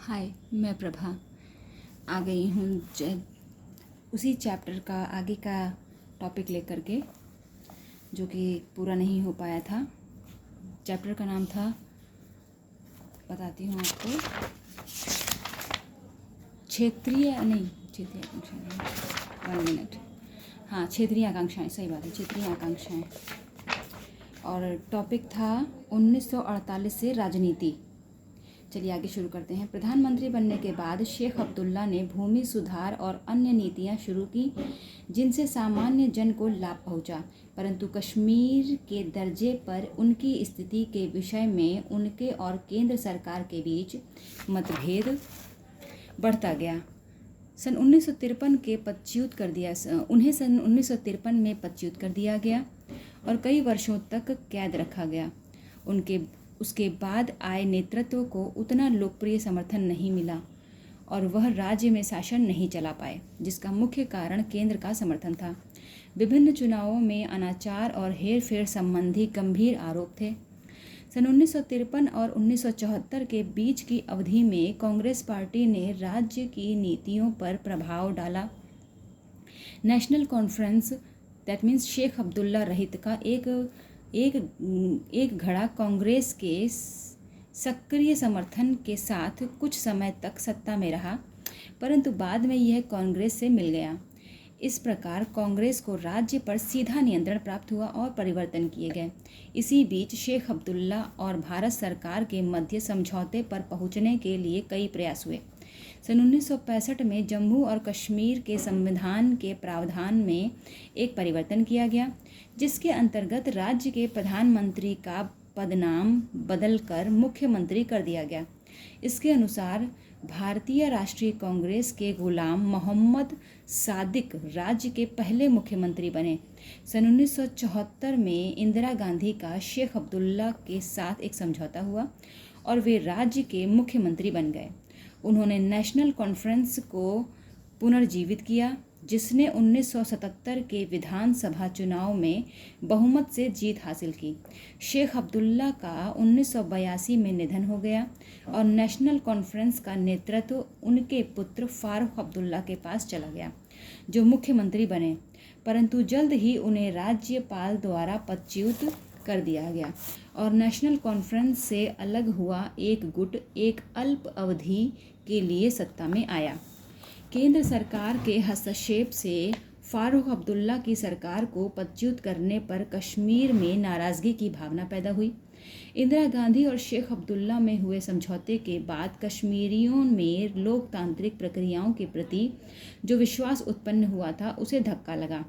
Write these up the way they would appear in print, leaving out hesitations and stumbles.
हाय, मैं प्रभा आ गई हूँ उसी चैप्टर का आगे का टॉपिक लेकर के, जो कि पूरा नहीं हो पाया था। चैप्टर का नाम था, बताती हूँ आपको, क्षेत्रीय आकांक्षा नहीं, 1 मिनट। हाँ, क्षेत्रीय आकांक्षाएं, सही बात है, क्षेत्रीय आकांक्षाएं। और टॉपिक था 1948 से राजनीति। चलिए आगे शुरू करते हैं। प्रधानमंत्री बनने के बाद शेख अब्दुल्ला ने भूमि सुधार और अन्य नीतियां शुरू की जिनसे सामान्य जन को लाभ पहुंचा, परंतु कश्मीर के दर्जे पर उनकी स्थिति के विषय में उनके और केंद्र सरकार के बीच मतभेद बढ़ता गया। सन 1953 के पदच्युत कर दिया उन्हें सन 1953 में पदच्युत कर दिया गया और कई वर्षों तक कैद रखा गया। उसके बाद आए नेतृत्व को उतना लोकप्रिय समर्थन नहीं मिला और वह राज्य में शासन नहीं चला पाए, जिसका मुख्य कारण केंद्र का समर्थन था। विभिन्न चुनावों में अनाचार और हेरफेर संबंधी गंभीर आरोप थे। सन 1953 और 1974 के बीच की अवधि में कांग्रेस पार्टी ने राज्य की नीतियों पर प्रभाव डाला। National conference, that means Sheikh Abdullah रहित का एक घड़ा कांग्रेस के सक्रिय समर्थन के साथ कुछ समय तक सत्ता में रहा, परंतु बाद में यह कांग्रेस से मिल गया। इस प्रकार कांग्रेस को राज्य पर सीधा नियंत्रण प्राप्त हुआ और परिवर्तन किए गए। इसी बीच शेख अब्दुल्ला और भारत सरकार के मध्य समझौते पर पहुंचने के लिए कई प्रयास हुए। सन 1965 में जम्मू और कश्मीर के संविधान के प्रावधान में एक परिवर्तन किया गया, जिसके अंतर्गत राज्य के प्रधानमंत्री का पदनाम बदलकर मुख्यमंत्री कर दिया गया। इसके अनुसार भारतीय राष्ट्रीय कांग्रेस के गुलाम मोहम्मद सादिक राज्य के पहले मुख्यमंत्री बने। सन 1974 में इंदिरा गांधी का शेख अब्दुल्ला के साथ एक समझौता हुआ और वे राज्य के मुख्यमंत्री बन गए। उन्होंने नेशनल कॉन्फ्रेंस को पुनर्जीवित किया, जिसने 1977 के विधानसभा चुनाव में बहुमत से जीत हासिल की। शेख अब्दुल्ला का 1982 में निधन हो गया और नेशनल कॉन्फ्रेंस का नेतृत्व उनके पुत्र फारूक अब्दुल्ला के पास चला गया, जो मुख्यमंत्री बने, परंतु जल्द ही उन्हें राज्यपाल द्वारा पदच्युत कर दिया गया और नेशनल कॉन्फ्रेंस से अलग हुआ एक गुट एक अल्प अवधि के लिए सत्ता में आया। केंद्र सरकार के हस्तक्षेप से फारूक अब्दुल्ला की सरकार को पदच्युत करने पर कश्मीर में नाराज़गी की भावना पैदा हुई। इंदिरा गांधी और शेख अब्दुल्ला में हुए समझौते के बाद कश्मीरियों में लोकतांत्रिक प्रक्रियाओं के प्रति जो विश्वास उत्पन्न हुआ था, उसे धक्का लगा।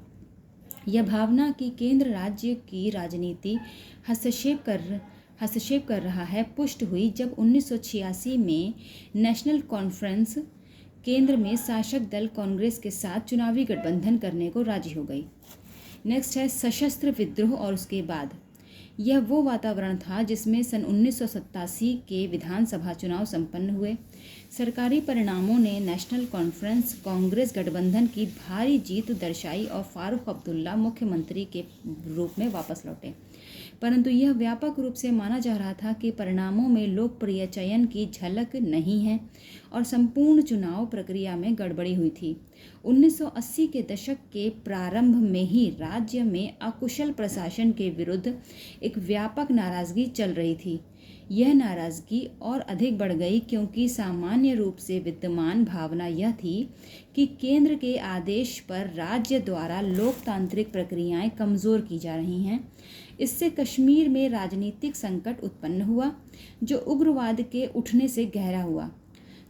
यह भावना कि केंद्र राज्य की राजनीति हस्तक्षेप कर रहा है पुष्ट हुई जब 1986 में नेशनल कॉन्फ्रेंस केंद्र में शासक दल कांग्रेस के साथ चुनावी गठबंधन करने को राजी हो गई। नेक्स्ट है सशस्त्र विद्रोह और उसके बाद। यह वो वातावरण था जिसमें सन 1987 के विधानसभा चुनाव संपन्न हुए। सरकारी परिणामों ने नेशनल कॉन्फ्रेंस कांग्रेस गठबंधन की भारी जीत दर्शाई और फारूक अब्दुल्ला मुख्यमंत्री के रूप में वापस लौटे, परंतु यह व्यापक रूप से माना जा रहा था कि परिणामों में लोकप्रिय चयन की झलक नहीं है और संपूर्ण चुनाव प्रक्रिया में गड़बड़ी हुई थी। 1980 के दशक के प्रारंभ में ही राज्य में अकुशल प्रशासन के विरुद्ध एक व्यापक नाराज़गी चल रही थी। यह नाराज़गी और अधिक बढ़ गई क्योंकि सामान्य रूप से विद्यमान भावना यह थी कि केंद्र के आदेश पर राज्य द्वारा लोकतांत्रिक प्रक्रियाएं कमज़ोर की जा रही हैं। इससे कश्मीर में राजनीतिक संकट उत्पन्न हुआ, जो उग्रवाद के उठने से गहरा हुआ।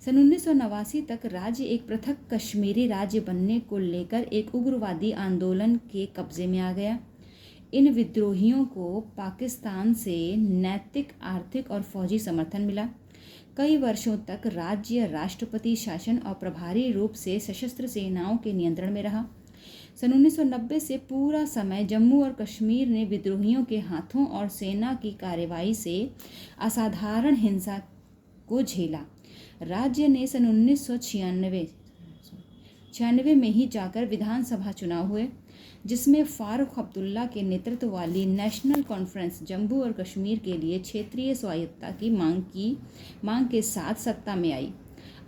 सन 1989 तक राज्य एक पृथक कश्मीरी राज्य बनने को लेकर एक उग्रवादी आंदोलन के कब्जे में आ गया। इन विद्रोहियों को पाकिस्तान से नैतिक, आर्थिक और फौजी समर्थन मिला। कई वर्षों तक राज्य राष्ट्रपति शासन और प्रभारी रूप से सशस्त्र सेनाओं के नियंत्रण में रहा। सन 1990 से पूरा समय जम्मू और कश्मीर ने विद्रोहियों के हाथों और सेना की कार्रवाई से असाधारण हिंसा को झेला। राज्य ने सन 1996 में ही जाकर विधानसभा चुनाव हुए, जिसमें फारूक अब्दुल्ला के नेतृत्व वाली नेशनल कॉन्फ्रेंस जम्मू और कश्मीर के लिए क्षेत्रीय स्वायत्तता की मांग के साथ सत्ता में आई।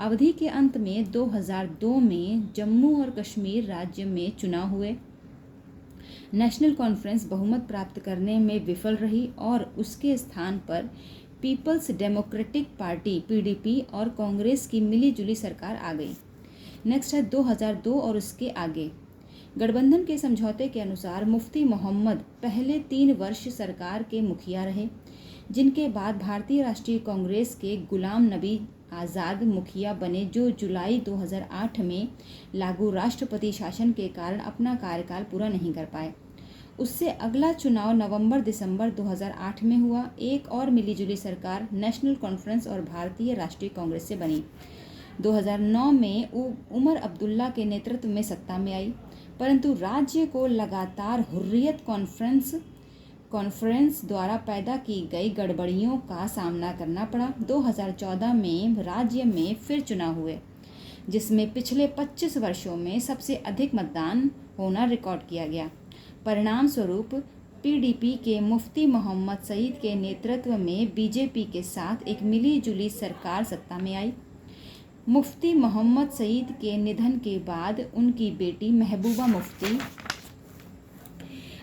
अवधि के अंत में 2002 में जम्मू और कश्मीर राज्य में चुनाव हुए। नेशनल कॉन्फ्रेंस बहुमत प्राप्त करने में विफल रही और उसके स्थान पर पीपल्स डेमोक्रेटिक पार्टी पीडीपी और कांग्रेस की मिलीजुली सरकार आ गई। नेक्स्ट है 2002 और उसके आगे। गठबंधन के समझौते के अनुसार मुफ्ती मोहम्मद पहले 3 वर्ष सरकार के मुखिया रहे, जिनके बाद भारतीय राष्ट्रीय कांग्रेस के गुलाम नबी आज़ाद मुखिया बने, जो जुलाई 2008 में लागू राष्ट्रपति शासन के कारण अपना कार्यकाल पूरा नहीं कर पाए। उससे अगला चुनाव नवंबर-दिसंबर 2008 में हुआ। एक और मिलीजुली सरकार नेशनल कॉन्फ्रेंस और भारतीय राष्ट्रीय कांग्रेस से बनी। 2009 में उमर अब्दुल्ला के नेतृत्व में सत्ता में आई, परंतु राज्य को लगातार हुर्रियत कॉन्फ्रेंस द्वारा पैदा की गई गड़बड़ियों का सामना करना पड़ा। 2014 में राज्य में फिर चुनाव हुए, जिसमें पिछले 25 वर्षों में सबसे अधिक मतदान होना रिकॉर्ड किया गया। परिणाम स्वरूप पीडीपी के मुफ्ती मोहम्मद सईद के नेतृत्व में बीजेपी के साथ एक मिलीजुली सरकार सत्ता में आई। मुफ्ती मोहम्मद सईद के निधन के बाद उनकी बेटी महबूबा मुफ्ती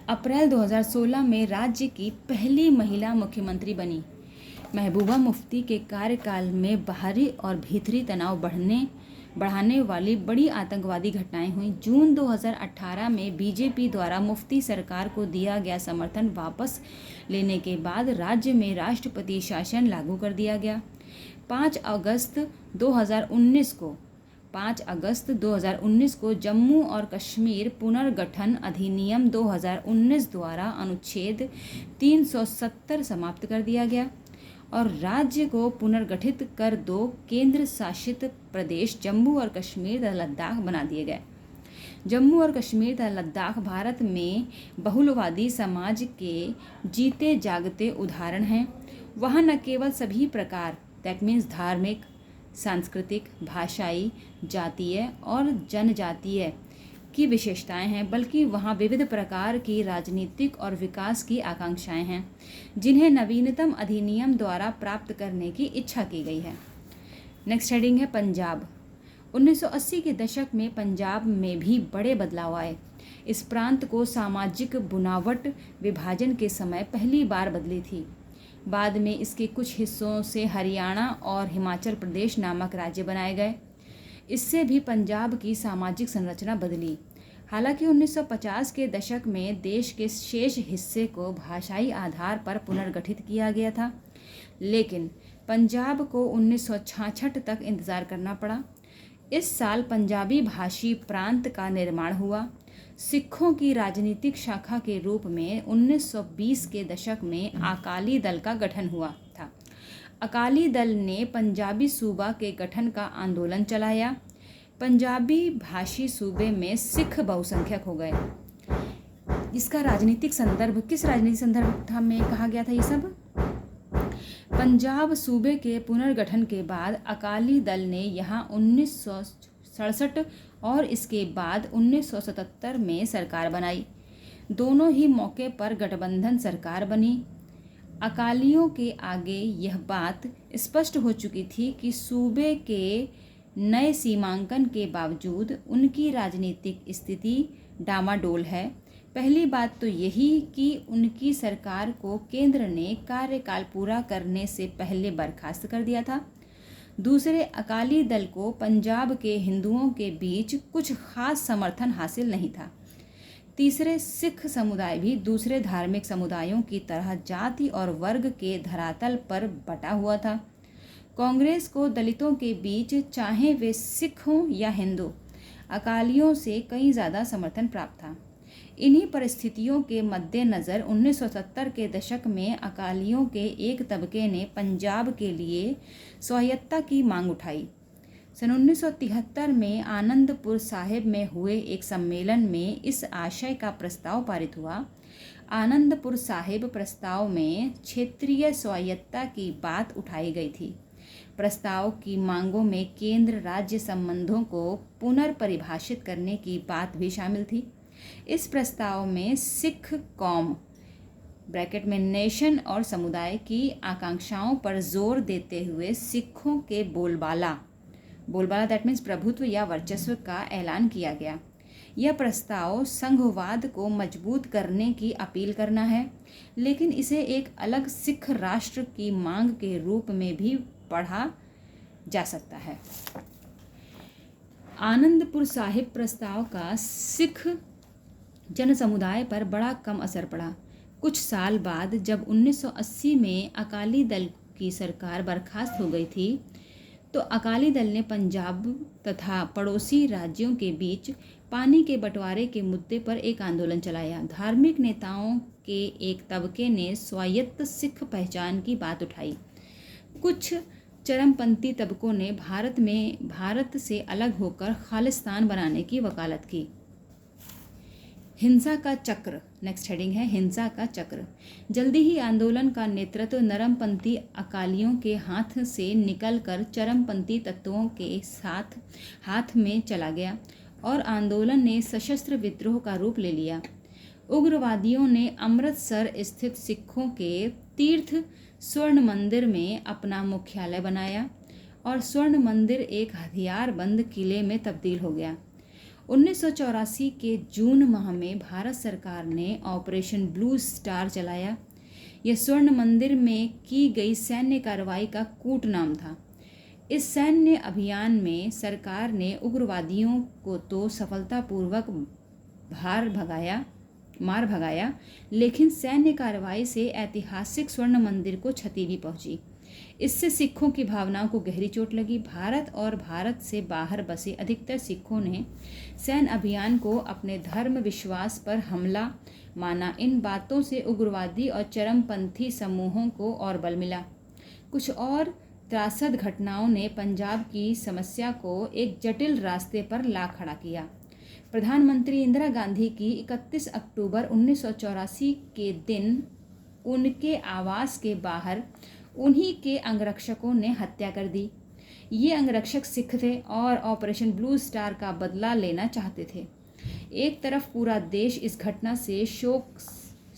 अप्रैल 2016 में राज्य की पहली महिला मुख्यमंत्री बनी। महबूबा मुफ्ती के कार्यकाल में बाहरी और भीतरी तनाव बढ़ाने वाली बड़ी आतंकवादी घटनाएं हुई। जून 2018 में बीजेपी द्वारा मुफ्ती सरकार को दिया गया समर्थन वापस लेने के बाद राज्य में राष्ट्रपति शासन लागू कर दिया गया। 5 अगस्त 2019 को जम्मू और कश्मीर पुनर्गठन अधिनियम 2019 द्वारा अनुच्छेद 370 समाप्त कर दिया गया और राज्य को पुनर्गठित कर 2 केंद्र शासित प्रदेश जम्मू और कश्मीर तथा लद्दाख बना दिए गए। जम्मू और कश्मीर तथा लद्दाख भारत में बहुलवादी समाज के जीते जागते उदाहरण हैं। वहाँ न केवल सभी प्रकार दैट मीन्स धार्मिक, सांस्कृतिक, भाषाई, जातीय और जनजातीय की विशेषताएं हैं, बल्कि वहाँ विविध प्रकार की राजनीतिक और विकास की आकांक्षाएं हैं, जिन्हें नवीनतम अधिनियम द्वारा प्राप्त करने की इच्छा की गई है। नेक्स्ट हेडिंग है पंजाब। 1980 के दशक में पंजाब में भी बड़े बदलाव आए। इस प्रांत को सामाजिक बुनावट विभाजन के समय पहली बार बदली थी। बाद में इसके कुछ हिस्सों से हरियाणा और हिमाचल प्रदेश नामक राज्य बनाए गए। इससे भी पंजाब की सामाजिक संरचना बदली। हालांकि 1950 के दशक में देश के शेष हिस्से को भाषाई आधार पर पुनर्गठित किया गया था, लेकिन पंजाब को 1966 तक इंतज़ार करना पड़ा। इस साल पंजाबी भाषी प्रांत का निर्माण हुआ। सिखों की राजनीतिक शाखा के रूप में 1920 के दशक में अकाली दल का गठन हुआ था। अकाली दल ने पंजाबी सूबा के गठन का आंदोलन चलाया। पंजाबी भाषी सूबे में सिख बहुसंख्यक हो गए। इसका राजनीतिक संदर्भ किस राजनीतिक संदर्भ में कहा गया था? ये सब पंजाब सूबे के पुनर्गठन के बाद अकाली दल ने यहाँ 1967 और इसके बाद 1977 में सरकार बनाई। दोनों ही मौके पर गठबंधन सरकार बनी। अकालियों के आगे यह बात स्पष्ट हो चुकी थी कि सूबे के नए सीमांकन के बावजूद उनकी राजनीतिक स्थिति डामाडोल है। पहली बात तो यही कि उनकी सरकार को केंद्र ने कार्यकाल पूरा करने से पहले बर्खास्त कर दिया था। दूसरे, अकाली दल को पंजाब के हिंदुओं के बीच कुछ खास समर्थन हासिल नहीं था। तीसरे, सिख समुदाय भी दूसरे धार्मिक समुदायों की तरह जाति और वर्ग के धरातल पर बटा हुआ था। कांग्रेस को दलितों के बीच, चाहे वे सिख हों या हिंदू, अकालियों से कहीं ज़्यादा समर्थन प्राप्त था। इन्हीं परिस्थितियों के मद्देनज़र 1970 के दशक में अकालियों के एक तबके ने पंजाब के लिए स्वायत्तता की मांग उठाई। सन 1973 में आनंदपुर साहिब में हुए एक सम्मेलन में इस आशय का प्रस्ताव पारित हुआ। आनंदपुर साहिब प्रस्ताव में क्षेत्रीय स्वायत्तता की बात उठाई गई थी। प्रस्ताव की मांगों में केंद्र राज्य संबंधों को पुनर्परिभाषित करने की बात भी शामिल थी। इस प्रस्ताव में सिख कौम ब्रैकेट में नेशन और समुदाय की आकांक्षाओं पर जोर देते हुए सिखों के बोलबाला बोलबाला दैट मीन्स प्रभुत्व या वर्चस्व का ऐलान किया गया। यह प्रस्ताव संघवाद को मजबूत करने की अपील करना है, लेकिन इसे एक अलग सिख राष्ट्र की मांग के रूप में भी पढ़ा जा सकता है। आनंदपुर साहिब प्रस्ताव का सिख जन समुदाय पर बड़ा कम असर पड़ा। कुछ साल बाद जब 1980 में अकाली दल की सरकार बर्खास्त हो गई थी, तो अकाली दल ने पंजाब तथा पड़ोसी राज्यों के बीच पानी के बंटवारे के मुद्दे पर एक आंदोलन चलाया। धार्मिक नेताओं के एक तबके ने स्वायत्त सिख पहचान की बात उठाई। कुछ चरमपंथी तबकों ने भारत से अलग होकर खालिस्तान बनाने की वकालत की। हिंसा का चक्र, नेक्स्ट हेडिंग है हिंसा का चक्र। जल्दी ही आंदोलन का नेतृत्व नरमपंथी अकालियों के हाथ से निकलकर चरमपंथी तत्वों के साथ हाथ में चला गया और आंदोलन ने सशस्त्र विद्रोह का रूप ले लिया। उग्रवादियों ने अमृतसर स्थित सिखों के तीर्थ स्वर्ण मंदिर में अपना मुख्यालय बनाया और स्वर्ण मंदिर एक हथियारबंद किले में तब्दील हो गया। 1984 के जून माह में भारत सरकार ने ऑपरेशन ब्लू स्टार चलाया। यह स्वर्ण मंदिर में की गई सैन्य कार्रवाई का कूट नाम था। इस सैन्य अभियान में सरकार ने उग्रवादियों को तो सफलतापूर्वक मार भगाया, लेकिन सैन्य कार्रवाई से ऐतिहासिक स्वर्ण मंदिर को क्षति भी पहुंची। इससे सिखों की भावनाओं को गहरी चोट लगी। भारत और भारत से बाहर बसे अधिकतर सिखों ने सैन्य अभियान को अपने धर्म विश्वास पर हमला माना। इन बातों से उग्रवादी और चरमपंथी समूहों को और बल मिला। कुछ और त्रासद घटनाओं ने पंजाब की समस्या को एक जटिल रास्ते पर ला खड़ा किया। प्रधानमंत्री इंदिरा गांधी की 31 अक्टूबर 1984 के दिन उनके आवास के बाहर उन्हीं के अंगरक्षकों ने हत्या कर दी। ये अंगरक्षक सिख थे और ऑपरेशन ब्लू स्टार का बदला लेना चाहते थे। एक तरफ पूरा देश इस घटना से शोक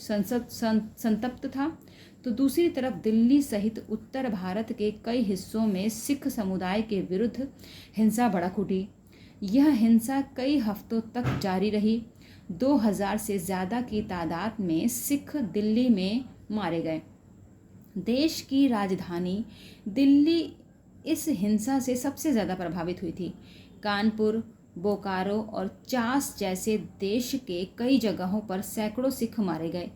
संतप्त था, तो दूसरी तरफ दिल्ली सहित उत्तर भारत के कई हिस्सों में सिख समुदाय के विरुद्ध हिंसा भड़क उठी। यह हिंसा कई हफ्तों तक जारी रही। 2000 से ज़्यादा की तादाद में सिख दिल्ली में मारे गए। देश की राजधानी दिल्ली इस हिंसा से सबसे ज़्यादा प्रभावित हुई थी। कानपुर, बोकारो और चास जैसे देश के कई जगहों पर सैकड़ों सिख मारे गए।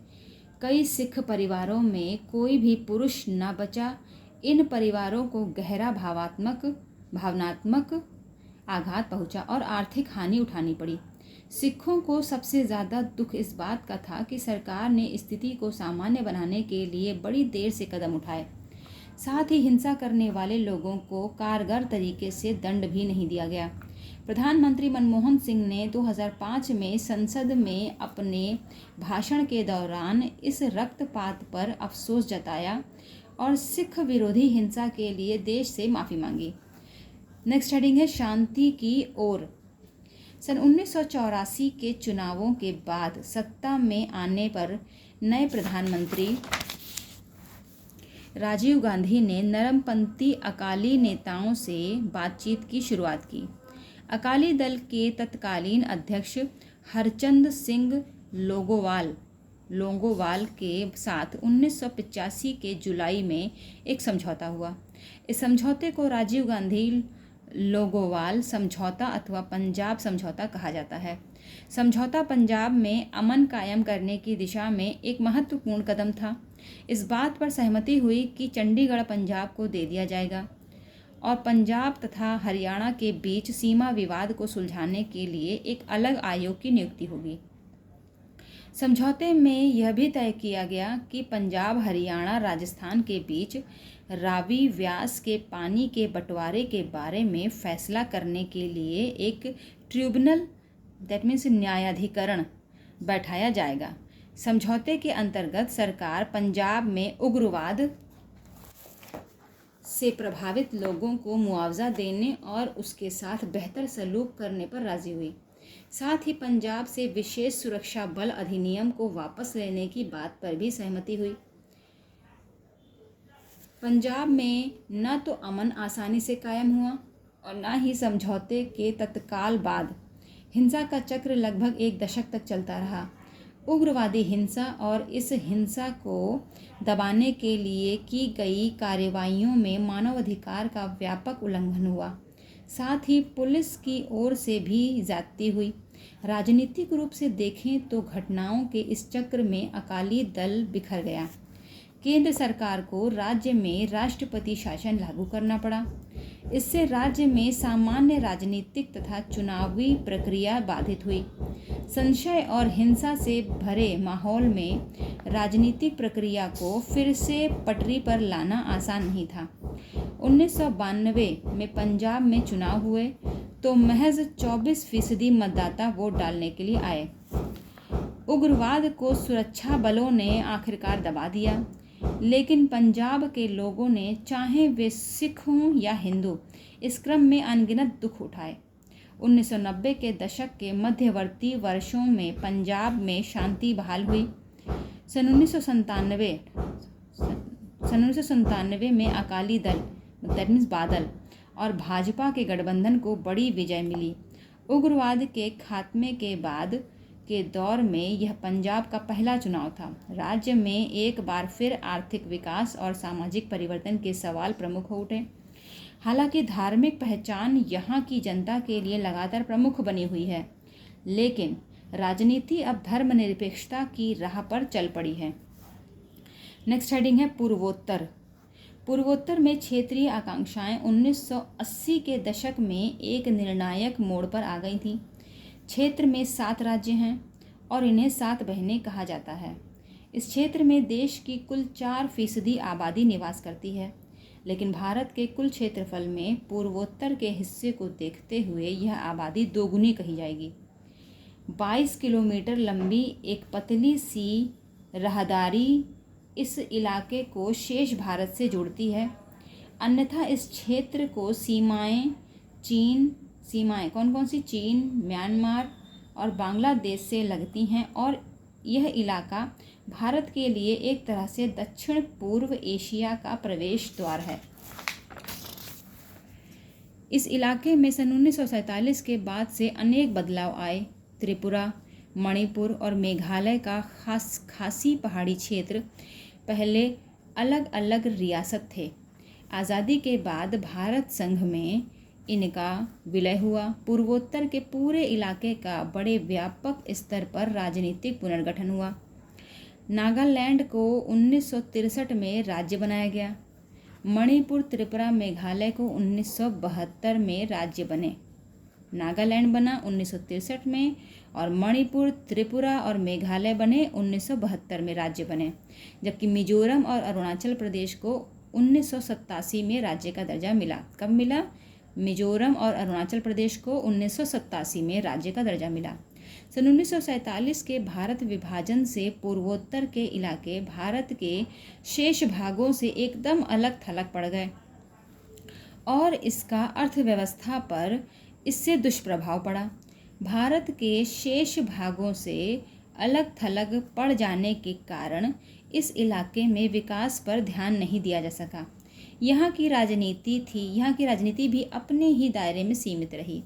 कई सिख परिवारों में कोई भी पुरुष न बचा। इन परिवारों को गहरा भावनात्मक आघात पहुंचा और आर्थिक हानि उठानी पड़ी। सिखों को सबसे ज़्यादा दुख इस बात का था कि सरकार ने स्थिति को सामान्य बनाने के लिए बड़ी देर से कदम उठाए। साथ ही हिंसा करने वाले लोगों को कारगर तरीके से दंड भी नहीं दिया गया। प्रधानमंत्री मनमोहन सिंह ने 2005 में संसद में अपने भाषण के दौरान इस रक्तपात पर अफसोस जताया और सिख विरोधी हिंसा के लिए देश से माफ़ी मांगी। नेक्स्ट हेडिंग है शांति की ओर। सन 1984 के चुनावों के बाद सत्ता में आने पर नए प्रधानमंत्री राजीव गांधी ने नरमपंथी अकाली नेताओं से बातचीत की शुरुआत की। अकाली दल के तत्कालीन अध्यक्ष हरचंद सिंह लोंगोवाल के साथ 1985 के जुलाई में एक समझौता हुआ। इस समझौते को राजीव गांधी लोंगोवाल समझौता अथवा पंजाब समझौता कहा जाता है। समझौता पंजाब में अमन कायम करने की दिशा में एक महत्वपूर्ण कदम था। इस बात पर सहमति हुई कि चंडीगढ़ पंजाब को दे दिया जाएगा और पंजाब तथा हरियाणा के बीच सीमा विवाद को सुलझाने के लिए एक अलग आयोग की नियुक्ति होगी। समझौते में यह भी तय किया गया कि पंजाब, हरियाणा, राजस्थान के बीच रावी व्यास के पानी के बंटवारे के बारे में फैसला करने के लिए एक ट्रिब्यूनल दैट मीन्स न्यायाधिकरण बैठाया जाएगा। समझौते के अंतर्गत सरकार पंजाब में उग्रवाद से प्रभावित लोगों को मुआवजा देने और उसके साथ बेहतर सलूक करने पर राजी हुई। साथ ही पंजाब से विशेष सुरक्षा बल अधिनियम को वापस लेने की बात पर भी सहमति हुई। पंजाब में न तो अमन आसानी से कायम हुआ और न ही समझौते के तत्काल बाद। हिंसा का चक्र लगभग एक दशक तक चलता रहा। उग्रवादी हिंसा और इस हिंसा को दबाने के लिए की गई कार्रवाइयों में मानवाधिकार का व्यापक उल्लंघन हुआ। साथ ही पुलिस की ओर से भी ज्यादती हुई। राजनीतिक रूप से देखें तो घटनाओं के इस चक्र में अकाली दल बिखर गया। केंद्र सरकार को राज्य में राष्ट्रपति शासन लागू करना पड़ा। इससे राज्य में सामान्य राजनीतिक तथा चुनावी प्रक्रिया बाधित हुई। संशय और हिंसा से भरे माहौल में राजनीतिक प्रक्रिया को फिर से पटरी पर लाना आसान नहीं था। 1992 में पंजाब में चुनाव हुए तो महज 24% मतदाता वोट डालने के लिए आए। उग्रवाद को सुरक्षा बलों ने आखिरकार दबा दिया, लेकिन पंजाब के लोगों ने, चाहे वे सिख हों या हिंदू, इस क्रम में अनगिनत दुख उठाए। 1990 के दशक के मध्यवर्ती वर्षों में पंजाब में शांति बहाल हुई। सन 1997 में अकाली दल दैट मीन्स बादल और भाजपा के गठबंधन को बड़ी विजय मिली। उग्रवाद के खात्मे के बाद के दौर में यह पंजाब का पहला चुनाव था। राज्य में एक बार फिर आर्थिक विकास और सामाजिक परिवर्तन के सवाल प्रमुख हो उठे। हालांकि धार्मिक पहचान यहाँ की जनता के लिए लगातार प्रमुख बनी हुई है, लेकिन राजनीति अब धर्मनिरपेक्षता की राह पर चल पड़ी है। नेक्स्ट हेडिंग है पूर्वोत्तर। पूर्वोत्तर में क्षेत्रीय आकांक्षाएं 1980 के दशक में एक निर्णायक मोड़ पर आ गई थीं। क्षेत्र में 7 राज्य हैं और इन्हें 7 बहनें कहा जाता है। इस क्षेत्र में देश की कुल 4% आबादी निवास करती है, लेकिन भारत के कुल क्षेत्रफल में पूर्वोत्तर के हिस्से को देखते हुए यह आबादी दोगुनी कही जाएगी। 22 किलोमीटर लंबी एक पतली सी राहदारी इस इलाके को शेष भारत से जोड़ती है। अन्यथा इस क्षेत्र को सीमाएं कौन कौन सी चीन, म्यांमार और बांग्लादेश से लगती हैं और यह इलाका भारत के लिए एक तरह से दक्षिण पूर्व एशिया का प्रवेश द्वार है। इस इलाके में सन 1947 के बाद से अनेक बदलाव आए। त्रिपुरा, मणिपुर और मेघालय का खासी पहाड़ी क्षेत्र पहले अलग अलग रियासत थे। आज़ादी के बाद भारत संघ में इनका विलय हुआ। पूर्वोत्तर के पूरे इलाके का बड़े व्यापक स्तर पर राजनीतिक पुनर्गठन हुआ। नागालैंड को 1963 में राज्य बनाया गया। मणिपुर, त्रिपुरा, मेघालय को 1972 में राज्य बने। नागालैंड बना 1963 में और मणिपुर, त्रिपुरा और मेघालय बने 1972 में राज्य बने, जबकि मिजोरम और अरुणाचल प्रदेश को 1987 में राज्य का दर्जा मिला। कब मिला? मिजोरम और अरुणाचल प्रदेश को 1987 में राज्य का दर्जा मिला। सन 1947 के भारत विभाजन से पूर्वोत्तर के इलाके भारत के शेष भागों से एकदम अलग थलग पड़ गए और इसका अर्थव्यवस्था पर इससे दुष्प्रभाव पड़ा। भारत के शेष भागों से अलग थलग पड़ जाने के कारण इस इलाके में विकास पर ध्यान नहीं दिया जा सका। यहाँ की राजनीति भी अपने ही दायरे में सीमित रही।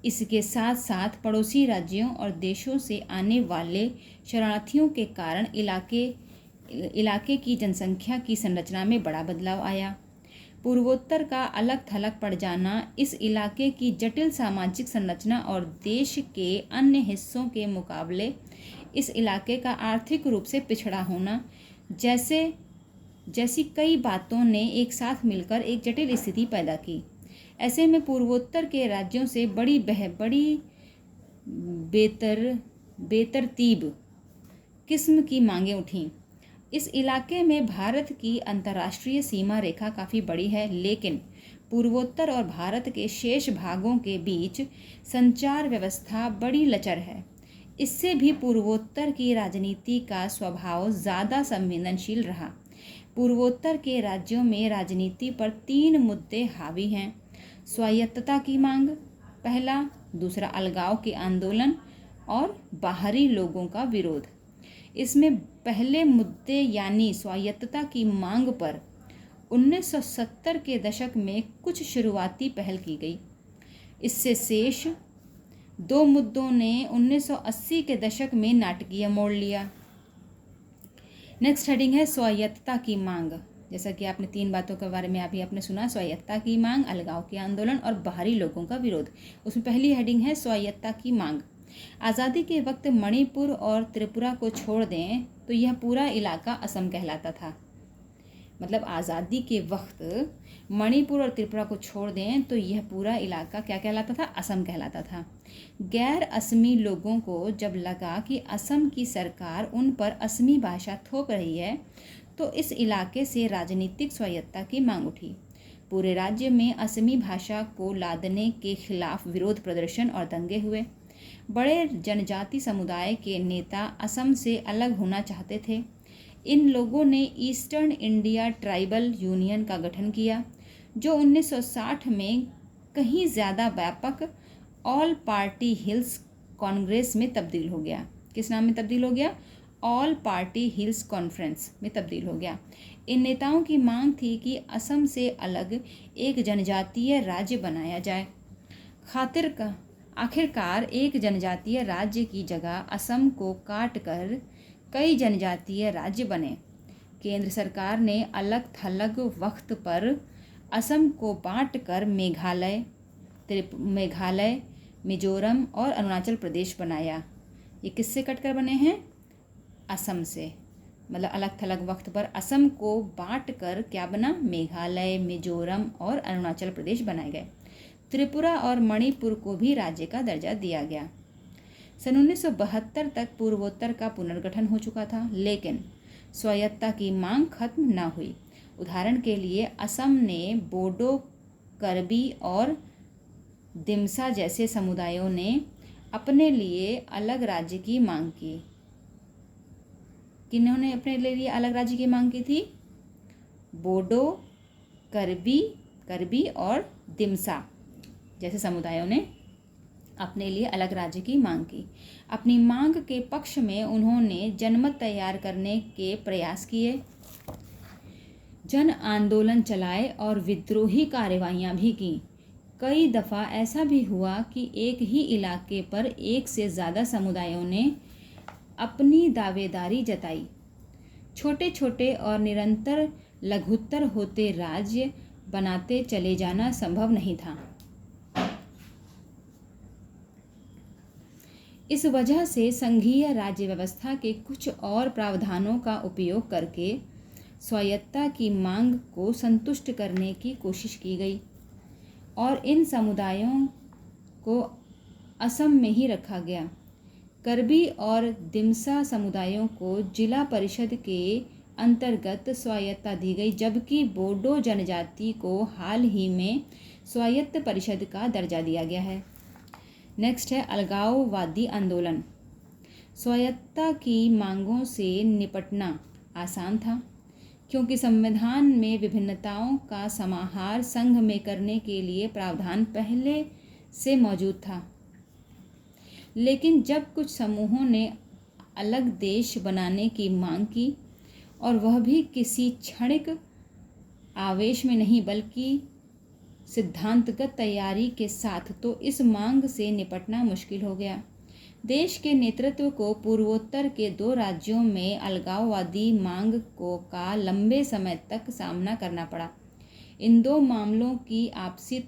इसके साथ साथ पड़ोसी राज्यों और देशों से आने वाले शरणार्थियों के कारण इलाके की जनसंख्या की संरचना में बड़ा बदलाव आया। पूर्वोत्तर का अलग थलग पड़ जाना इस इलाके की जटिल सामाजिक संरचना और देश के अन्य हिस्सों के मुकाबले इस इलाके का आर्थिक रूप से पिछड़ा होना जैसी कई बातों ने एक साथ मिलकर एक जटिल स्थिति पैदा की। ऐसे में पूर्वोत्तर के राज्यों से बड़ी बेतरतीब किस्म की मांगें उठीं। इस इलाके में भारत की अंतर्राष्ट्रीय सीमा रेखा काफ़ी बड़ी है, लेकिन पूर्वोत्तर और भारत के शेष भागों के बीच संचार व्यवस्था बड़ी लचर है। इससे भी पूर्वोत्तर की राजनीति का स्वभाव ज़्यादा संवेदनशील रहा। पूर्वोत्तर के राज्यों में राजनीति पर 3 मुद्दे हावी हैं। स्वायत्तता की मांग पहला, दूसरा अलगाव के आंदोलन और बाहरी लोगों का विरोध। इसमें पहले मुद्दे यानी स्वायत्तता की मांग पर 1970 के दशक में कुछ शुरुआती पहल की गई। इससे शेष दो मुद्दों ने 1980 के दशक में नाटकीय मोड़ लिया। नेक्स्ट हेडिंग है स्वायत्तता की मांग। जैसा कि आपने 3 बातों के बारे में अभी आपने सुना, स्वायत्तता की मांग, अलगाव के आंदोलन और बाहरी लोगों का विरोध। उसमें पहली हेडिंग है स्वायत्तता की मांग। आज़ादी के वक्त मणिपुर और त्रिपुरा को छोड़ दें तो यह पूरा इलाका असम कहलाता था। मतलब आज़ादी के वक्त मणिपुर और त्रिपुरा को छोड़ दें तो यह पूरा इलाका क्या कहलाता था? असम कहलाता था। गैर असमी लोगों को जब लगा कि असम की सरकार उन पर असमी भाषा थोप रही है तो इस इलाके से राजनीतिक स्वायत्तता की मांग उठी। पूरे राज्य में असमी भाषा को लादने के खिलाफ विरोध प्रदर्शन और दंगे हुए। बड़े जनजाति समुदाय के नेता असम से अलग होना चाहते थे। इन लोगों ने ईस्टर्न इंडिया ट्राइबल यूनियन का गठन किया, जो 1960 में कहीं ज़्यादा व्यापक ऑल पार्टी हिल्स कांग्रेस में तब्दील हो गया। किस नाम में तब्दील हो गया? ऑल पार्टी हिल्स कॉन्फ्रेंस में तब्दील हो गया। इन नेताओं की मांग थी कि असम से अलग एक जनजातीय राज्य बनाया जाए। आखिरकार एक जनजातीय राज्य की जगह असम को काटकर कई जनजातीय राज्य बने। केंद्र सरकार ने अलग थलग वक्त पर असम को बांटकर मेघालय, मिजोरम और अरुणाचल प्रदेश बनाया। ये किससे कटकर बने हैं? असम से। मतलब अलग थलग वक्त पर असम को बांटकर क्या बना? मेघालय, मिजोरम और अरुणाचल प्रदेश बनाए गए। त्रिपुरा और मणिपुर को भी राज्य का दर्जा दिया गया। सन 1972 तक पूर्वोत्तर का पुनर्गठन हो चुका था, लेकिन स्वायत्तता की मांग खत्म न हुई। उदाहरण के लिए असम ने बोडो, करबी और दिमसा जैसे समुदायों ने अपने लिए अलग राज्य की मांग की। किन्होंने अपने लिए अलग राज्य की मांग की थी? बोडो, करबी और दिमसा जैसे समुदायों ने अपने लिए अलग राज्य की मांग की। अपनी मांग के पक्ष में उन्होंने जनमत तैयार करने के प्रयास किए, जन आंदोलन चलाए और विद्रोही कार्रवाइयां भी की। कई दफ़ा ऐसा भी हुआ कि एक ही इलाके पर एक से ज़्यादा समुदायों ने अपनी दावेदारी जताई। छोटे छोटे और निरंतर लघुत्तर होते राज्य बनाते चले जाना संभव नहीं था। इस वजह से संघीय राज्य व्यवस्था के कुछ और प्रावधानों का उपयोग करके स्वायत्तता की मांग को संतुष्ट करने की कोशिश की गई और इन समुदायों को असम में ही रखा गया। करबी और दिमसा समुदायों को जिला परिषद के अंतर्गत स्वायत्तता दी गई, जबकि बोडो जनजाति को हाल ही में स्वायत्त परिषद का दर्जा दिया गया है। नेक्स्ट है अलगाववादी आंदोलन। स्वायत्तता की मांगों से निपटना आसान था, क्योंकि संविधान में विभिन्नताओं का समाहार संघ में करने के लिए प्रावधान पहले से मौजूद था। लेकिन जब कुछ समूहों ने अलग देश बनाने की मांग की, और वह भी किसी क्षणिक आवेश में नहीं बल्कि सिद्धांतगत तैयारी के साथ, तो इस मांग से निपटना मुश्किल हो गया। देश के नेतृत्व को पूर्वोत्तर के 2 राज्यों में अलगाववादी मांग का लंबे समय तक सामना करना पड़ा। इन 2 मामलों की आपसी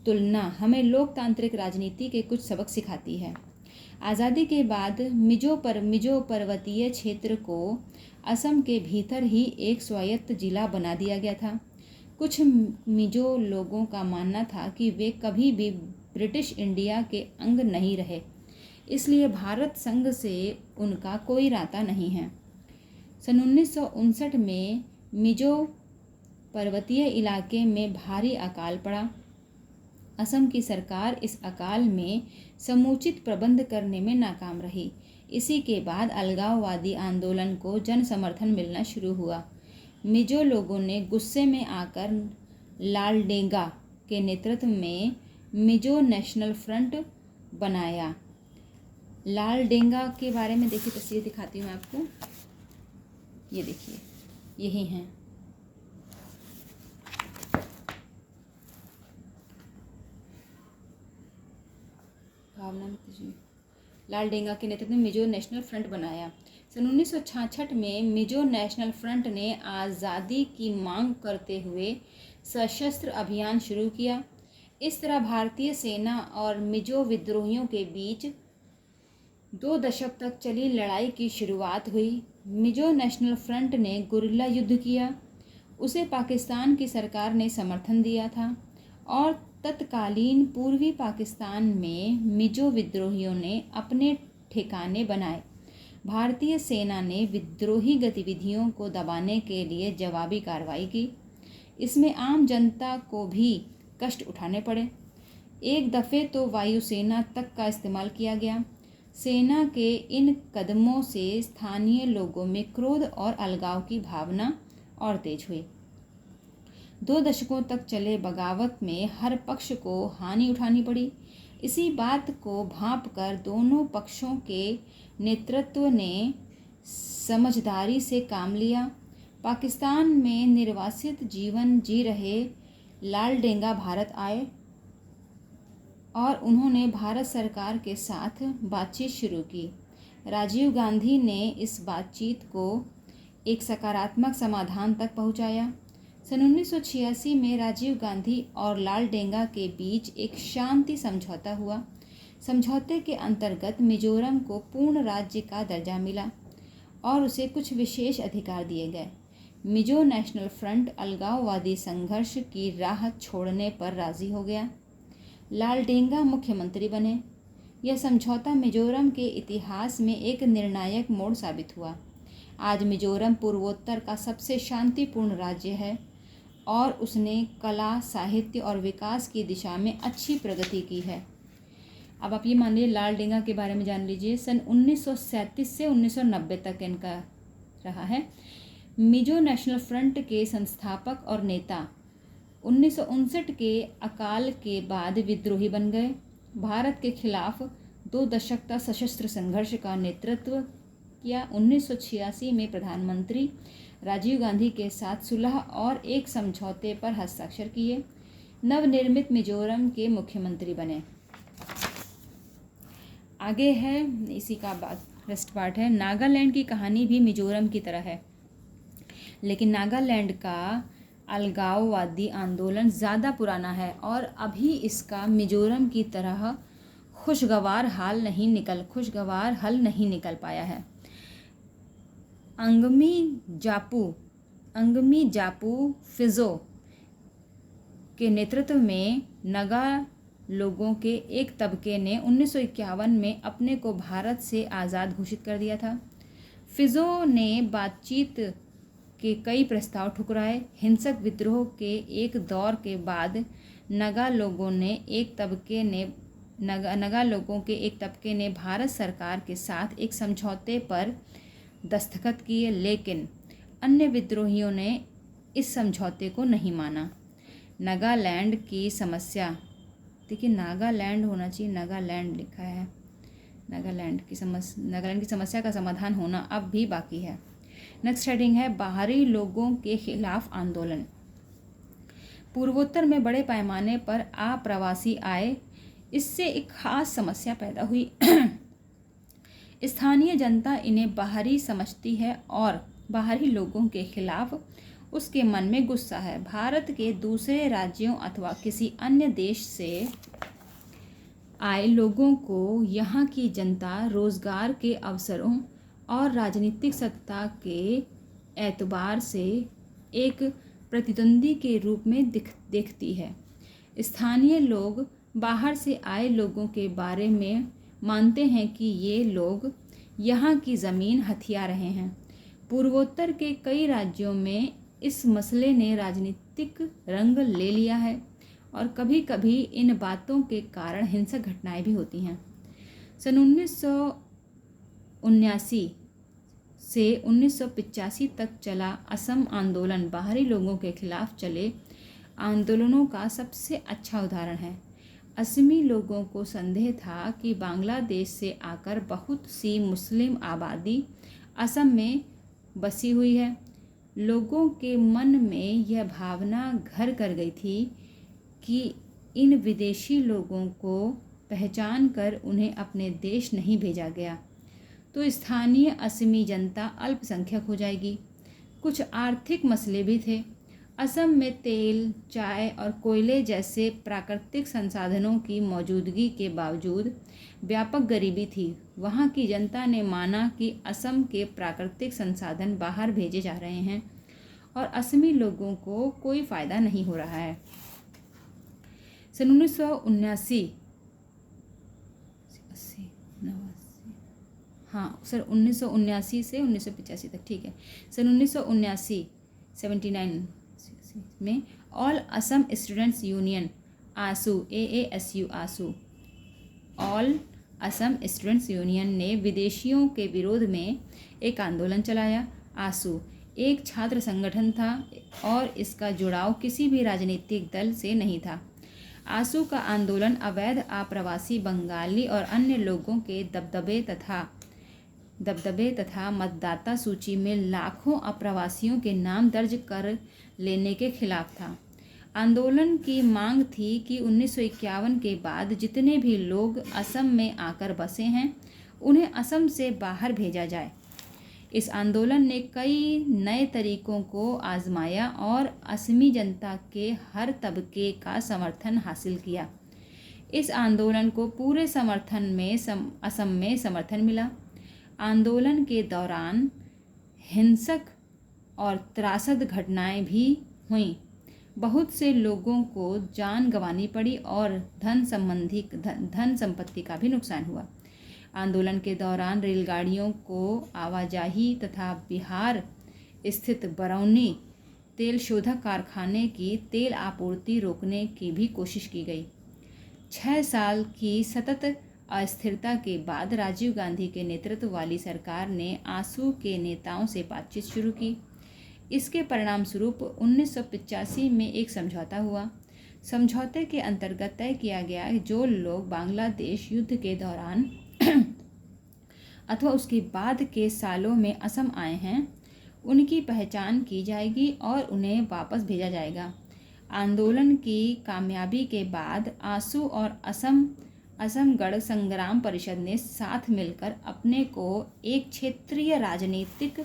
तुलना हमें लोकतांत्रिक राजनीति के कुछ सबक सिखाती है। आज़ादी के बाद मिजो पर्वतीय क्षेत्र को असम के भीतर ही एक स्वायत्त जिला बना दिया गया था। कुछ मिजो लोगों का मानना था कि वे कभी भी ब्रिटिश इंडिया के अंग नहीं रहे, इसलिए भारत संघ से उनका कोई नाता नहीं है। सन 1959 में मिजो पर्वतीय इलाके में भारी अकाल पड़ा। असम की सरकार इस अकाल में समुचित प्रबंध करने में नाकाम रही। इसी के बाद अलगाववादी आंदोलन को जन समर्थन मिलना शुरू हुआ। मिजो लोगों ने गुस्से में आकर लालडेंगा के नेतृत्व में मिजो नेशनल फ्रंट बनाया। लालडेंगा के बारे में देखिए, तस्वीर दिखाती हूँ आपको। ये देखिए, यही हैं। भावना में लालडेंगा के नेतृत्व में मिजो नेशनल फ्रंट बनाया। सन 1966 में मिजो नेशनल फ्रंट ने आज़ादी की मांग करते हुए सशस्त्र अभियान शुरू किया। इस तरह भारतीय सेना और मिजो विद्रोहियों के बीच 2 दशक तक चली लड़ाई की शुरुआत हुई। मिजो नेशनल फ्रंट ने गुरिल्ला युद्ध किया। उसे पाकिस्तान की सरकार ने समर्थन दिया था और तत्कालीन पूर्वी पाकिस्तान में मिजो विद्रोहियों ने अपने ठिकाने बनाए। भारतीय सेना ने विद्रोही गतिविधियों को दबाने के लिए जवाबी कार्रवाई की। इसमें आम जनता को भी कष्ट उठाने पड़े। एक दफ़े तो वायुसेना तक का इस्तेमाल किया गया। सेना के इन कदमों से स्थानीय लोगों में क्रोध और अलगाव की भावना और तेज हुई। 2 दशकों तक चले बगावत में हर पक्ष को हानि उठानी पड़ी। इसी बात को भांप कर दोनों पक्षों के नेतृत्व ने समझदारी से काम लिया। पाकिस्तान में निर्वासित जीवन जी रहे लालडेंगा भारत आए और उन्होंने भारत सरकार के साथ बातचीत शुरू की। राजीव गांधी ने इस बातचीत को एक सकारात्मक समाधान तक पहुंचाया। सन 1986 में राजीव गांधी और लालडेंगा के बीच एक शांति समझौता हुआ। समझौते के अंतर्गत मिजोरम को पूर्ण राज्य का दर्जा मिला और उसे कुछ विशेष अधिकार दिए गए। मिजो नेशनल फ्रंट अलगाववादी संघर्ष की राह छोड़ने पर राजी हो गया। लालडेंगा मुख्यमंत्री बने। यह समझौता मिजोरम के इतिहास में एक निर्णायक मोड़ साबित हुआ। आज मिजोरम पूर्वोत्तर का सबसे शांतिपूर्ण राज्य है और उसने कला, साहित्य और विकास की दिशा में अच्छी प्रगति की है। अब आप ये मान लीजिए लालडेंगा के बारे में जान लीजिए। सन 1937 से 1990 तक इनका रहा है। मिजो नेशनल फ्रंट के संस्थापक और नेता 1959 के अकाल के बाद विद्रोही बन गए। भारत के खिलाफ 2 दशक तक सशस्त्र संघर्ष का नेतृत्व किया। 1986 में प्रधानमंत्री राजीव गांधी के साथ सुलह और एक समझौते पर हस्ताक्षर किए। नवनिर्मित मिजोरम के मुख्यमंत्री बने। आगे है इसी का रेस्ट पार्ट है। नागालैंड की कहानी भी मिजोरम की तरह है, लेकिन नागालैंड का अलगाववादी आंदोलन ज़्यादा पुराना है और अभी इसका मिजोरम की तरह खुशगवार हल नहीं निकल पाया है। अंगमी जापू फिजो के नेतृत्व में नगा लोगों के एक तबके ने 1951 में अपने को भारत से आज़ाद घोषित कर दिया था। फिजो ने बातचीत के कई प्रस्ताव ठुकराए। हिंसक विद्रोह के एक दौर के बाद नगा लोगों के एक तबके ने भारत सरकार के साथ एक समझौते पर दस्तखत किए, लेकिन अन्य विद्रोहियों ने इस समझौते को नहीं माना। नागालैंड की समस्या, देखिए नागालैंड होना चाहिए, नागालैंड लिखा है। नागालैंड की समस्या का समाधान होना अब भी बाकी है। नेक्स्ट हेडिंग है बाहरी लोगों के खिलाफ आंदोलन। पूर्वोत्तर में बड़े पैमाने पर अप्रवासी आए। इससे एक खास समस्या पैदा हुई। स्थानीय जनता इन्हें बाहरी समझती है और बाहरी लोगों के खिलाफ उसके मन में गुस्सा है। भारत के दूसरे राज्यों अथवा किसी अन्य देश से आए लोगों को यहाँ की जनता रोजगार के अवसरों और राजनीतिक सत्ता के एतबार से एक प्रतिद्वंदी के रूप में देखती है। स्थानीय लोग बाहर से आए लोगों के बारे में मानते हैं कि ये लोग यहाँ की ज़मीन हथिया रहे हैं। पूर्वोत्तर के कई राज्यों में इस मसले ने राजनीतिक रंग ले लिया है और कभी कभी इन बातों के कारण हिंसक घटनाएं भी होती हैं। सन 1979 से 1985 तक चला असम आंदोलन बाहरी लोगों के खिलाफ चले आंदोलनों का सबसे अच्छा उदाहरण है। असमी लोगों को संदेह था कि बांग्लादेश से आकर बहुत सी मुस्लिम आबादी असम में बसी हुई है। लोगों के मन में यह भावना घर कर गई थी कि इन विदेशी लोगों को पहचान कर उन्हें अपने देश नहीं भेजा गया तो स्थानीय असमी जनता अल्पसंख्यक हो जाएगी। कुछ आर्थिक मसले भी थे। असम में तेल, चाय और कोयले जैसे प्राकृतिक संसाधनों की मौजूदगी के बावजूद व्यापक गरीबी थी। वहाँ की जनता ने माना कि असम के प्राकृतिक संसाधन बाहर भेजे जा रहे हैं और असमी लोगों को कोई फ़ायदा नहीं हो रहा है। सन 1979 सर 1979 से 1985 तक, ठीक है। सन 1979 में ऑल असम स्टूडेंट्स यूनियन आसू AASU आसू ऑल असम स्टूडेंट्स यूनियन ने विदेशियों के विरोध में एक आंदोलन चलाया। आसू एक छात्र संगठन था और इसका जुड़ाव किसी भी राजनीतिक दल से नहीं था। आसू का आंदोलन अवैध आप्रवासी बंगाली और अन्य लोगों के दबदबे तथा मतदाता सूची में लाखों अप्रवासियों के नाम दर्ज कर लेने के खिलाफ था। आंदोलन की मांग थी कि 1951 के बाद जितने भी लोग असम में आकर बसे हैं उन्हें असम से बाहर भेजा जाए। इस आंदोलन ने कई नए तरीकों को आजमाया और असमी जनता के हर तबके का समर्थन हासिल किया। इस आंदोलन को पूरे समर्थन में असम में समर्थन मिला। आंदोलन के दौरान हिंसक और त्रासद घटनाएं भी हुईं। बहुत से लोगों को जान गंवानी पड़ी और धन संपत्ति का भी नुकसान हुआ। आंदोलन के दौरान रेलगाड़ियों को आवाजाही तथा बिहार स्थित बरौनी तेल शोधक कारखाने की तेल आपूर्ति रोकने की भी कोशिश की गई। 6 साल की सतत अस्थिरता के बाद राजीव गांधी के नेतृत्व वाली सरकार ने आसू के नेताओं से बातचीत शुरू की। इसके परिणाम स्वरूप 1985 में एक समझौता हुआ। समझौते के अंतर्गत तय किया गया कि जो लोग बांग्लादेश युद्ध के दौरान अथवा उसके बाद के सालों में असम आए हैं उनकी पहचान की जाएगी और उन्हें वापस भेजा जाएगा। आंदोलन की कामयाबी के बाद आसू और असम गण संग्राम परिषद ने साथ मिलकर अपने को एक क्षेत्रीय राजनीतिक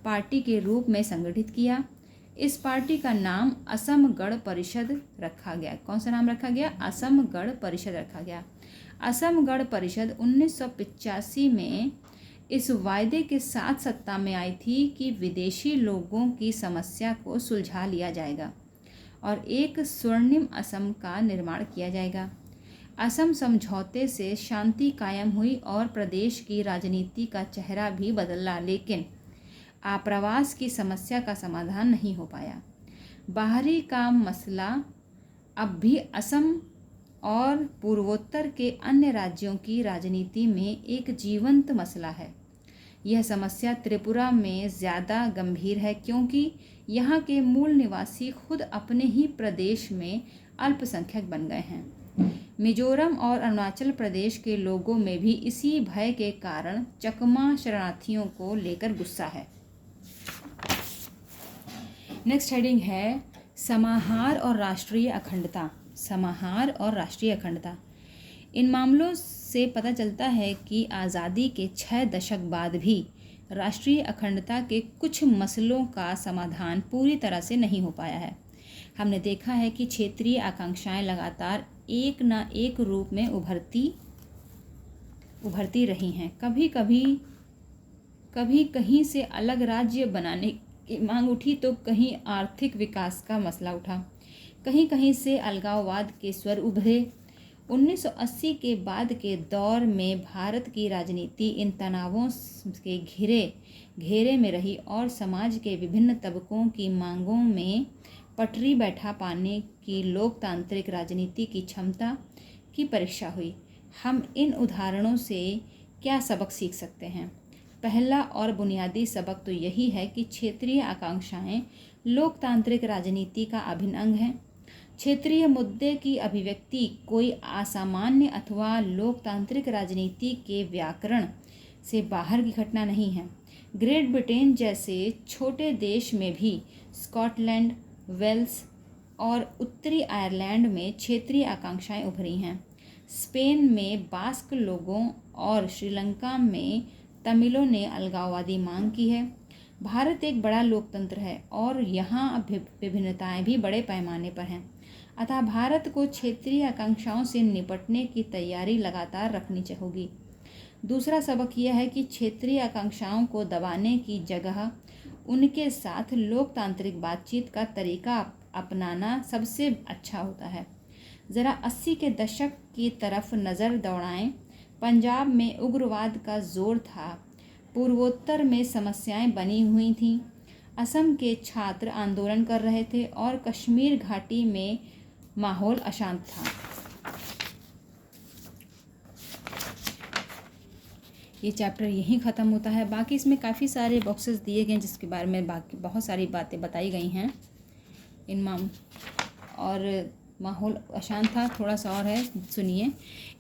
पार्टी के रूप में संगठित किया। इस पार्टी का नाम असम गण परिषद रखा गया। कौन सा नाम रखा गया? असम गण परिषद रखा गया। असम गण परिषद 1985 में इस वायदे के साथ सत्ता में आई थी कि विदेशी लोगों की समस्या को सुलझा लिया जाएगा और एक स्वर्णिम असम का निर्माण किया जाएगा। असम समझौते से शांति कायम हुई और प्रदेश की राजनीति का चेहरा भी बदला, लेकिन आप्रवास की समस्या का समाधान नहीं हो पाया। बाहरी का मसला अब भी असम और पूर्वोत्तर के अन्य राज्यों की राजनीति में एक जीवंत मसला है। यह समस्या त्रिपुरा में ज़्यादा गंभीर है क्योंकि यहाँ के मूल निवासी खुद अपने ही प्रदेश में अल्पसंख्यक बन गए हैं। मिजोरम और अरुणाचल प्रदेश के लोगों में भी इसी भय के कारण चकमा शरणार्थियों को लेकर गुस्सा है। नेक्स्ट हेडिंग है समाहार और राष्ट्रीय अखंडता। समाहार और राष्ट्रीय अखंडता। इन मामलों से पता चलता है कि आज़ादी के 6 दशक बाद भी राष्ट्रीय अखंडता के कुछ मसलों का समाधान पूरी तरह से नहीं हो पाया है। हमने देखा है कि क्षेत्रीय आकांक्षाएं लगातार एक न एक रूप में उभरती रही हैं। कभी कहीं से अलग राज्य बनाने की मांग उठी तो कहीं आर्थिक विकास का मसला उठा, कहीं कहीं से अलगाववाद के स्वर उभरे। 1980 के बाद के दौर में भारत की राजनीति इन तनावों के घेरे में रही और समाज के विभिन्न तबकों की मांगों में पटरी बैठा पाने की लोकतांत्रिक राजनीति की क्षमता की परीक्षा हुई। हम इन उदाहरणों से क्या सबक सीख सकते हैं? पहला और बुनियादी सबक तो यही है कि क्षेत्रीय आकांक्षाएं लोकतांत्रिक राजनीति का अभिन्न अंग हैं। क्षेत्रीय मुद्दे की अभिव्यक्ति कोई असामान्य अथवा लोकतांत्रिक राजनीति के व्याकरण से बाहर की घटना नहीं है। ग्रेट ब्रिटेन जैसे छोटे देश में भी स्कॉटलैंड, वेल्स और उत्तरी आयरलैंड में क्षेत्रीय आकांक्षाएं उभरी हैं। स्पेन में बास्क लोगों और श्रीलंका में तमिलों ने अलगाववादी मांग की है। भारत एक बड़ा लोकतंत्र है और यहाँ विभिन्नताएं भी बड़े पैमाने पर हैं। अतः भारत को क्षेत्रीय आकांक्षाओं से निपटने की तैयारी लगातार रखनी होगी। दूसरा सबक यह है कि क्षेत्रीय आकांक्षाओं को दबाने की जगह उनके साथ लोकतांत्रिक बातचीत का तरीका अपनाना सबसे अच्छा होता है। ज़रा 80 के दशक की तरफ नज़र दौड़ाएं। पंजाब में उग्रवाद का जोर था, पूर्वोत्तर में समस्याएं बनी हुई थीं, असम के छात्र आंदोलन कर रहे थे और कश्मीर घाटी में माहौल अशांत था। ये चैप्टर यहीं ख़त्म होता है। बाकी इसमें काफ़ी सारे बॉक्सेस दिए गए हैं जिसके बारे में बाकी बहुत सारी बातें बताई गई हैं। और माहौल अशांत था, थोड़ा सा और है, सुनिए।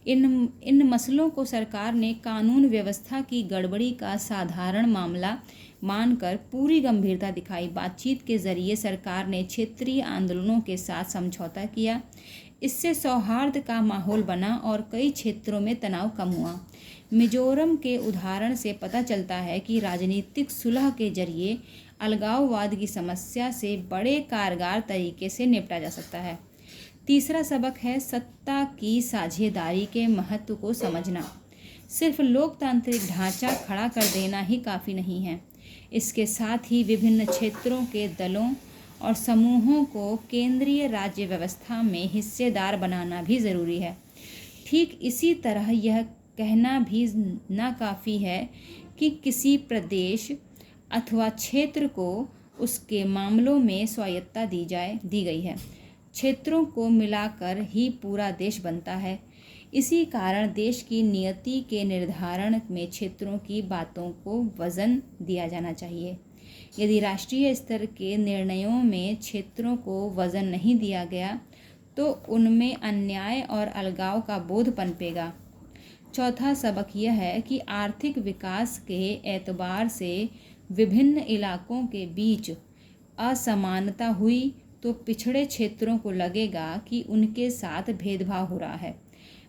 इन मसलों को सरकार ने कानून व्यवस्था की गड़बड़ी का साधारण मामला मानकर पूरी गंभीरता दिखाई। बातचीत के जरिए सरकार ने क्षेत्रीय आंदोलनों के साथ समझौता किया। इससे सौहार्द का माहौल बना और कई क्षेत्रों में तनाव कम हुआ। मिजोरम के उदाहरण से पता चलता है कि राजनीतिक सुलह के जरिए अलगाववाद की समस्या से बड़े कारगर तरीके से निपटा जा सकता है। तीसरा सबक है सत्ता की साझेदारी के महत्व को समझना। सिर्फ लोकतांत्रिक ढांचा खड़ा कर देना ही काफ़ी नहीं है। इसके साथ ही विभिन्न क्षेत्रों के दलों और समूहों को केंद्रीय राज्य व्यवस्था में हिस्सेदार बनाना भी ज़रूरी है। ठीक इसी तरह यह कहना भी नाकाफ़ी है कि किसी प्रदेश अथवा क्षेत्र को उसके मामलों में स्वायत्तता दी गई है। क्षेत्रों को मिलाकर ही पूरा देश बनता है। इसी कारण देश की नियति के निर्धारण में क्षेत्रों की बातों को वज़न दिया जाना चाहिए। यदि राष्ट्रीय स्तर के निर्णयों में क्षेत्रों को वज़न नहीं दिया गया तो उनमें अन्याय और अलगाव का बोध पनपेगा। चौथा सबक यह है कि आर्थिक विकास के एतबार से विभिन्न इलाकों के बीच असमानता हुई तो पिछड़े क्षेत्रों को लगेगा कि उनके साथ भेदभाव हो रहा है।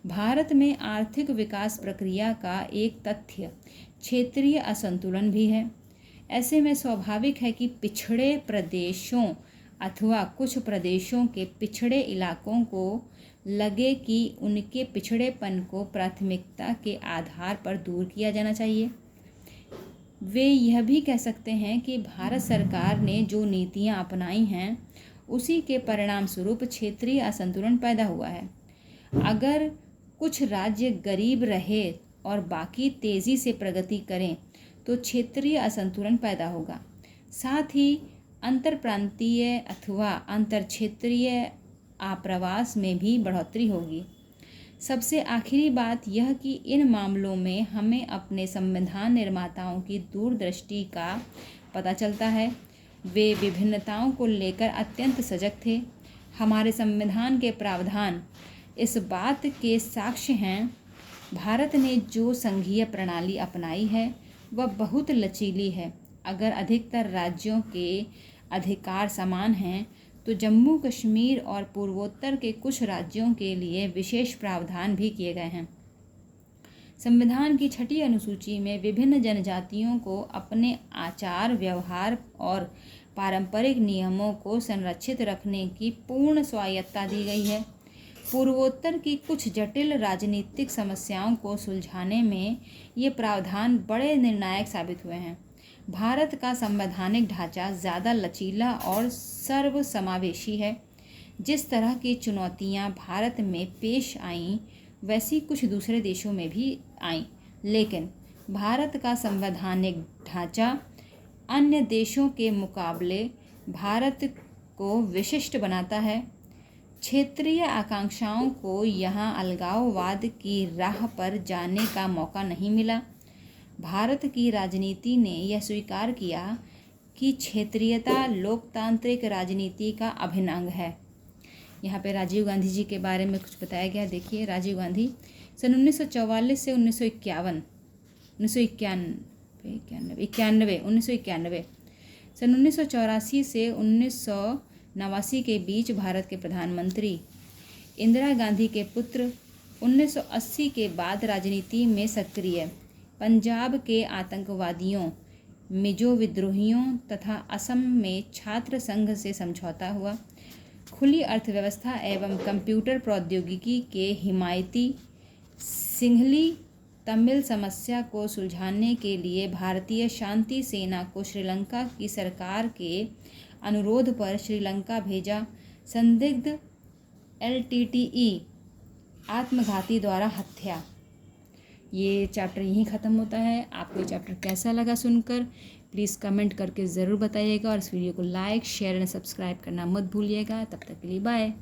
भारत में आर्थिक विकास प्रक्रिया का एक तथ्य क्षेत्रीय असंतुलन भी है। ऐसे में स्वाभाविक है कि पिछड़े प्रदेशों अथवा कुछ प्रदेशों के पिछड़े इलाकों को लगे कि उनके पिछड़ेपन को प्राथमिकता के आधार पर दूर किया जाना चाहिए। वे यह भी कह सकते हैं कि भारत सरकार ने जो नीतियां अपनाई हैं उसी के परिणाम स्वरूप क्षेत्रीय असंतुलन पैदा हुआ है। अगर कुछ राज्य गरीब रहे और बाकी तेज़ी से प्रगति करें तो क्षेत्रीय असंतुलन पैदा होगा। साथ ही अंतरप्रांतीय अथवा अंतर क्षेत्रीय आप्रवास में भी बढ़ोतरी होगी। सबसे आखिरी बात यह कि इन मामलों में हमें अपने संविधान निर्माताओं की दूरदृष्टि का पता चलता है। वे विभिन्नताओं को लेकर अत्यंत सजग थे। हमारे संविधान के प्रावधान इस बात के साक्ष्य हैं। भारत ने जो संघीय प्रणाली अपनाई है वह बहुत लचीली है। अगर अधिकतर राज्यों के अधिकार समान हैं तो जम्मू कश्मीर और पूर्वोत्तर के कुछ राज्यों के लिए विशेष प्रावधान भी किए गए हैं। संविधान की 6ठी अनुसूची में विभिन्न जनजातियों को अपने आचार व्यवहार और पारंपरिक नियमों को संरक्षित रखने की पूर्ण स्वायत्तता दी गई है। पूर्वोत्तर की कुछ जटिल राजनीतिक समस्याओं को सुलझाने में ये प्रावधान बड़े निर्णायक साबित हुए हैं। भारत का संवैधानिक ढांचा ज़्यादा लचीला और सर्वसमावेशी है। जिस तरह की चुनौतियां भारत में पेश आईं वैसी कुछ दूसरे देशों में भी आईं, लेकिन भारत का संवैधानिक ढांचा अन्य देशों के मुकाबले भारत को विशिष्ट बनाता है। क्षेत्रीय आकांक्षाओं को यहाँ अलगाववाद की राह पर जाने का मौका नहीं मिला। भारत की राजनीति ने यह स्वीकार किया कि क्षेत्रीयता लोकतांत्रिक राजनीति का अभिन्न अंग है। यहाँ पे राजीव गांधी जी के बारे में कुछ बताया गया। देखिए, राजीव गांधी सन 1944 से 1991 सन 1984 से 1989 के बीच भारत के प्रधानमंत्री। इंदिरा गांधी के पुत्र 1980 के बाद राजनीति में सक्रिय। पंजाब के आतंकवादियों, मिजो विद्रोहियों तथा असम में छात्र संघ से समझौता हुआ। खुली अर्थव्यवस्था एवं कंप्यूटर प्रौद्योगिकी के हिमायती। सिंहली तमिल समस्या को सुलझाने के लिए भारतीय शांति सेना को श्रीलंका की सरकार के अनुरोध पर श्रीलंका भेजा। संदिग्ध LTTE आत्मघाती द्वारा हत्या। ये चैप्टर यहीं ख़त्म होता है। आपको ये चैप्टर कैसा लगा सुनकर प्लीज़ कमेंट करके ज़रूर बताइएगा और इस वीडियो को लाइक शेयर एंड सब्सक्राइब करना मत भूलिएगा। तब तक के लिए बाय।